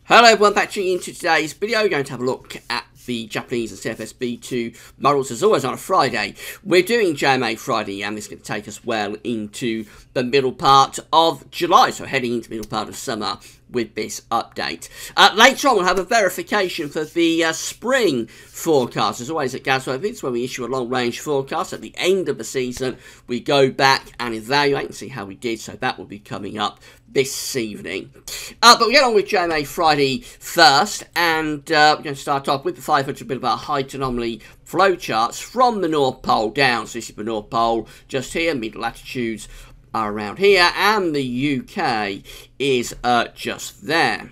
Hello everyone, back to you into today's video. We're going to have a look at the Japanese and CFSB2 models as always on a Friday. We're doing JMA Friday and this is going to take us well into the middle part of July, so heading into the middle part of summer with this update. Later on we'll have a verification for the spring forecast. As always at Gazwo Vids, where we issue a long range forecast at the end of the season, we go back and evaluate and see how we did, so that will be coming up this evening. But we'll get on with JMA Friday first, and we're going to start off with the 500 millibar height anomaly flowcharts from the North Pole down. So this is the North Pole just here, mid-latitudes are around here, and the UK is just there.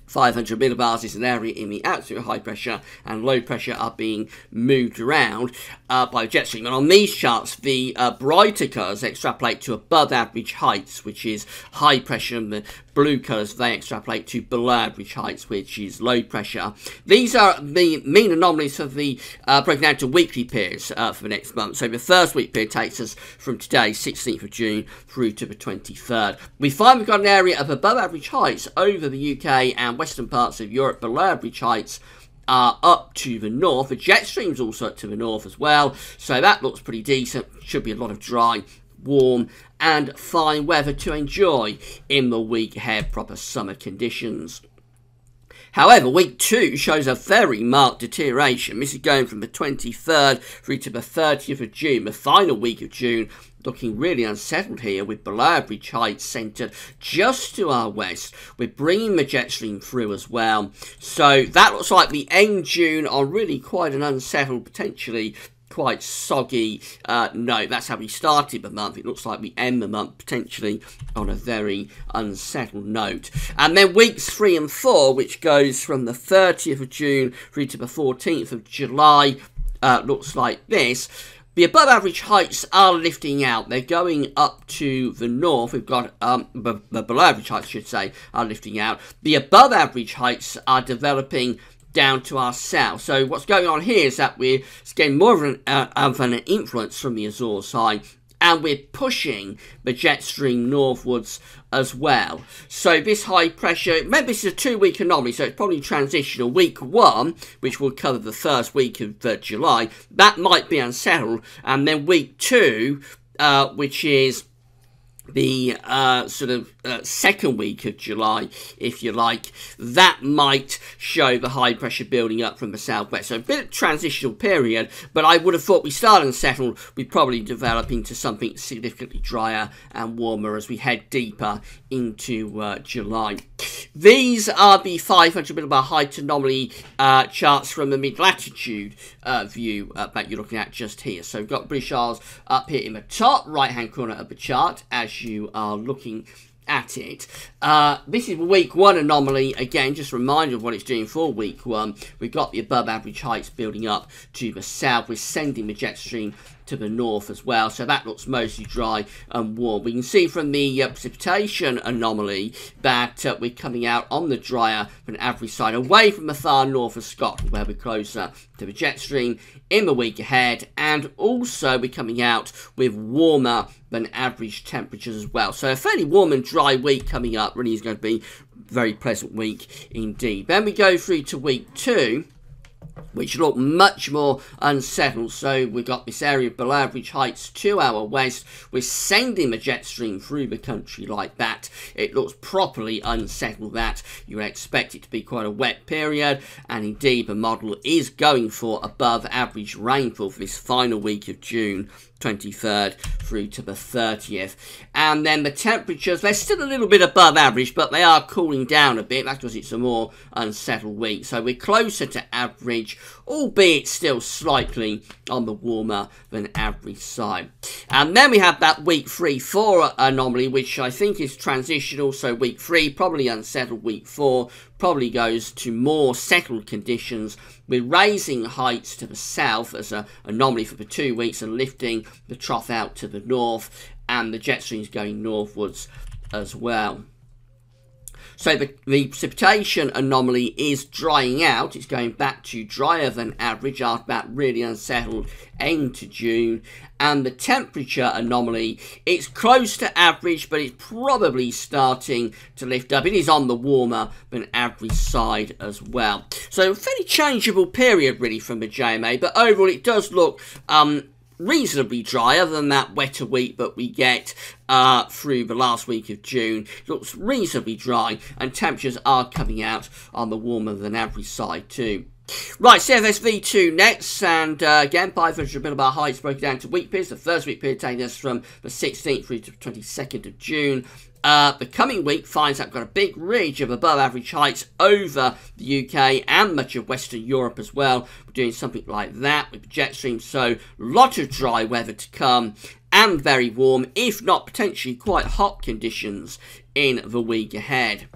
500 millibars is an area in the absolute high pressure and low pressure are being moved around by the jet stream. And on these charts, the brighter colours extrapolate to above average heights, which is high pressure, and the blue colours, they extrapolate to below average heights, which is low pressure. These are the mean anomalies for the broken down to weekly periods for the next month. So the first week period takes us from today, 16th of June, through to the 23rd. We find we've got an area of above average heights over the UK and western parts of Europe. Below average heights are up to the north. The jet stream's also up to the north as well, so that looks pretty decent. Should be a lot of dry, warm and fine weather to enjoy in the week ahead, proper summer conditions. However, week 2 shows a very marked deterioration. This is going from the 23rd through to the 30th of June, the final week of June, looking really unsettled here with below average heights centred just to our west. We're bringing the jet stream through as well. So that looks like the end June on really quite an unsettled, potentially quite soggy note. That's how we started the month. It looks like we end the month potentially on a very unsettled note. And then weeks 3 and 4, which goes from the 30th of June through to the 14th of July, looks like this. The above average heights are lifting out. They're going up to the north. We've got the below average heights, I should say, are lifting out. The above average heights are developing down to our south. So what's going on here is that we're getting more of an influence from the Azores side, and we're pushing the jet stream northwards as well. So this high pressure, remember this is a 2-week anomaly, so it's probably transitional. Week 1, which will cover the first week of July, that might be unsettled, and then week 2, which is the second week of July, if you like, that might show the high pressure building up from the southwest. So a bit of transitional period, but I would have thought we start unsettled, we probably develop into something significantly drier and warmer as we head deeper into July. These are the 500 millibar height anomaly charts from the mid-latitude view that you're looking at just here. So we've got British Isles up here in the top right-hand corner of the chart as you are looking at it. This is week 1 anomaly. Again, just a reminder of what it's doing for week 1. We've got the above average heights building up to the south. We're sending the jet stream to the north as well, so that looks mostly dry and warm. We can see from the precipitation anomaly that we're coming out on the drier than average side, away from the far north of Scotland, where we're closer to the jet stream in the week ahead, and also we're coming out with warmer than average temperatures as well. So a fairly warm and dry week coming up. Really is going to be a very pleasant week indeed. Then we go through to week 2, which look much more unsettled. So we've got this area of below average heights to our west. We're sending the jet stream through the country like that. It looks properly unsettled. That you would expect it to be quite a wet period, and indeed the model is going for above average rainfall for this final week of June, 23rd through to the 30th. And then the temperatures, they're still a little bit above average, but they are cooling down a bit. That's because it's a more unsettled week. So we're closer to average, albeit still slightly on the warmer than average side. And then we have that week 3-4 anomaly, which I think is transitional. So week 3, probably unsettled. Week 4 probably goes to more settled conditions. We're raising heights to the south as an anomaly for the 2 weeks and lifting the trough out to the north, and the jet stream's going northwards as well. So the precipitation anomaly is drying out. It's going back to drier than average after that really unsettled end to June. And the temperature anomaly, it's close to average, but it's probably starting to lift up. It is on the warmer than average side as well. So a fairly changeable period really from the JMA, but overall it does look reasonably dry, other than that wetter week that we get through the last week of June. It looks reasonably dry, and temperatures are coming out on the warmer than average side too. Right, CFS-V2 next, and again, 500 millibar heights broken down to week periods. The first week period taking us from the 16th through to the 22nd of June. The coming week finds that we've got a big ridge of above average heights over the UK and much of Western Europe as well. We're doing something like that with jet streams, so a lot of dry weather to come and very warm, if not potentially quite hot conditions in the week ahead.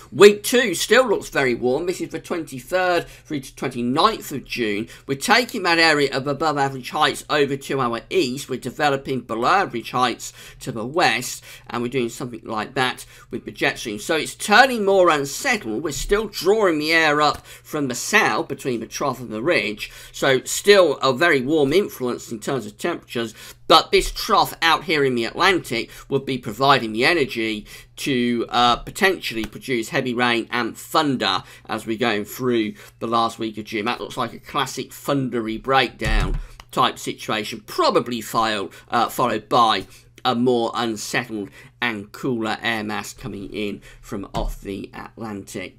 Week 2 still looks very warm. This is the 23rd through to 29th of June. We're taking that area of above average heights over to our east. We're developing below average heights to the west, and we're doing something like that with the jet stream. So it's turning more unsettled. We're still drawing the air up from the south between the trough and the ridge. So still a very warm influence in terms of temperatures. But this trough out here in the Atlantic would be providing the energy to potentially produce heavy rain and thunder as we're going through the last week of June. That looks like a classic thundery breakdown type situation, probably followed by a more unsettled and cooler air mass coming in from off the Atlantic.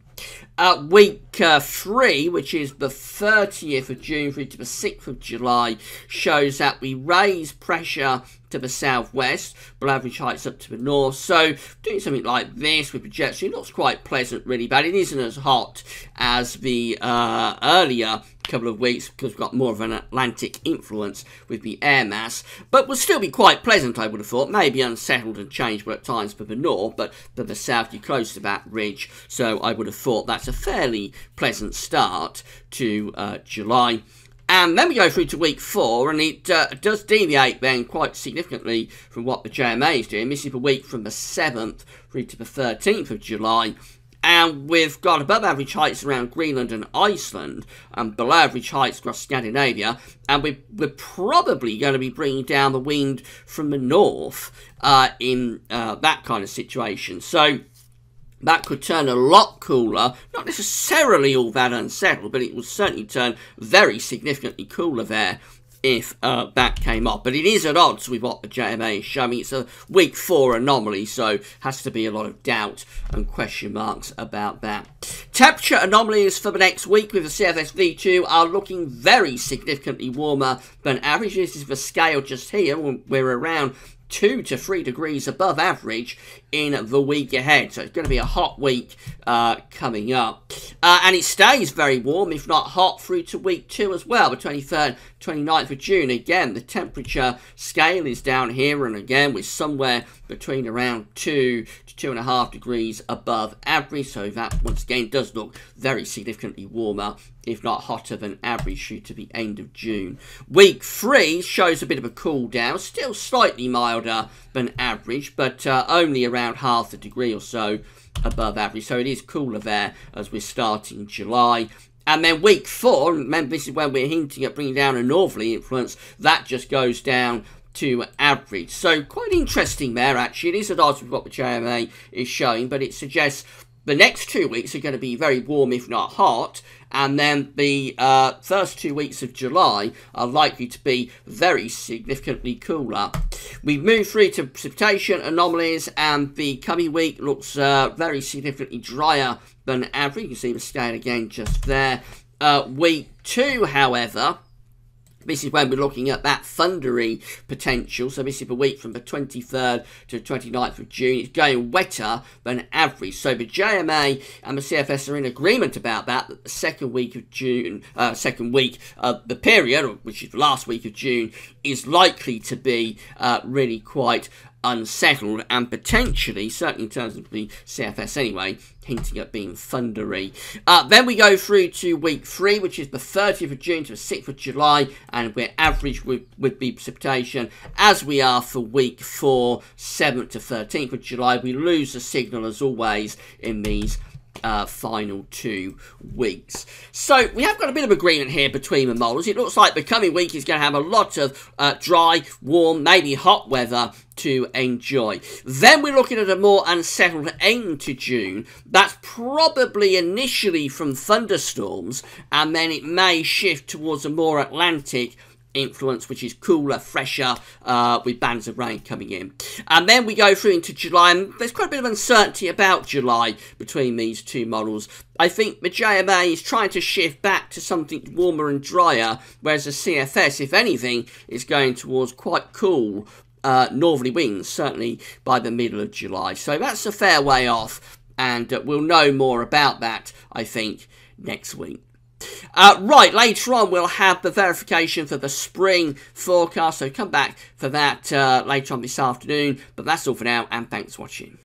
Week 3, which is the 30th of June through to the 6th of July, shows that we raise pressure to the southwest, below average heights up to the north. So doing something like this with projection looks quite pleasant really, but it isn't as hot as the earlier couple of weeks because we've got more of an Atlantic influence with the air mass, but will still be quite pleasant, I would have thought. Maybe unsettled and changeable at times for the north, but for the south you're close to that ridge, so I would have thought that's a fairly pleasant start to July. And then we go through to week 4, and it does deviate then quite significantly from what the JMA is doing. This is the week from the 7th through to the 13th of July. And we've got above average heights around Greenland and Iceland, and below average heights across Scandinavia. And we're probably going to be bringing down the wind from the north in that kind of situation. So that could turn a lot cooler, not necessarily all that unsettled, but it will certainly turn very significantly cooler there if that came up. But it is at odds with what the JMA is showing. It's a week 4 anomaly, so has to be a lot of doubt and question marks about that. Temperature anomalies for the next week with the CFS-V2 are looking very significantly warmer than average. This is the scale just here. We're around 2 to 3 degrees above average in the week ahead, so it's going to be a hot week coming up, and it stays very warm, if not hot, through to week 2 as well, the 23rd, 29th of June. Again, the temperature scale is down here, and again we're somewhere between around 2 to 2.5 degrees above average, so that once again does look very significantly warmer, if not hotter than average, through to the end of June. Week 3 shows a bit of a cool down, still slightly milder than average, but only around half a degree or so above average, so it is cooler there as we're starting July. And then week 4, remember this is when we're hinting at bringing down a northerly influence, that just goes down to average. So quite interesting there actually. It is at odds with what the JMA is showing, but it suggests the next 2 weeks are going to be very warm, if not hot, and then the first 2 weeks of July are likely to be very significantly cooler. We've moved through to precipitation anomalies, and the coming week looks very significantly drier than average. You can see the scale again just there. Week 2, however, this is when we're looking at that thundery potential. So this is the week from the 23rd to the 29th of June. It's going wetter than average. So the JMA and the CFS are in agreement about that the second week of June, the period, which is the last week of June, is likely to be really quite unsettled and potentially, certainly in terms of the CFS anyway, hinting at being thundery. Then we go through to week 3, which is the 30th of June to the 6th of July, and we're average with the precipitation, as we are for week 4, 7th to 13th of July. We lose the signal, as always, in these final 2 weeks. So we have got a bit of agreement here between the models. It looks like the coming week is going to have a lot of dry, warm, maybe hot weather to enjoy. Then we're looking at a more unsettled end to June. That's probably initially from thunderstorms, and then it may shift towards a more Atlantic influence, which is cooler, fresher, with bands of rain coming in. And then we go through into July, and there's quite a bit of uncertainty about July between these 2 models. I think the JMA is trying to shift back to something warmer and drier, whereas the CFS, if anything, is going towards quite cool northerly winds, certainly by the middle of July. So that's a fair way off, and we'll know more about that, I think, next week. Right, later on we'll have the verification for the spring forecast, so come back for that later on this afternoon. But that's all for now, and thanks for watching.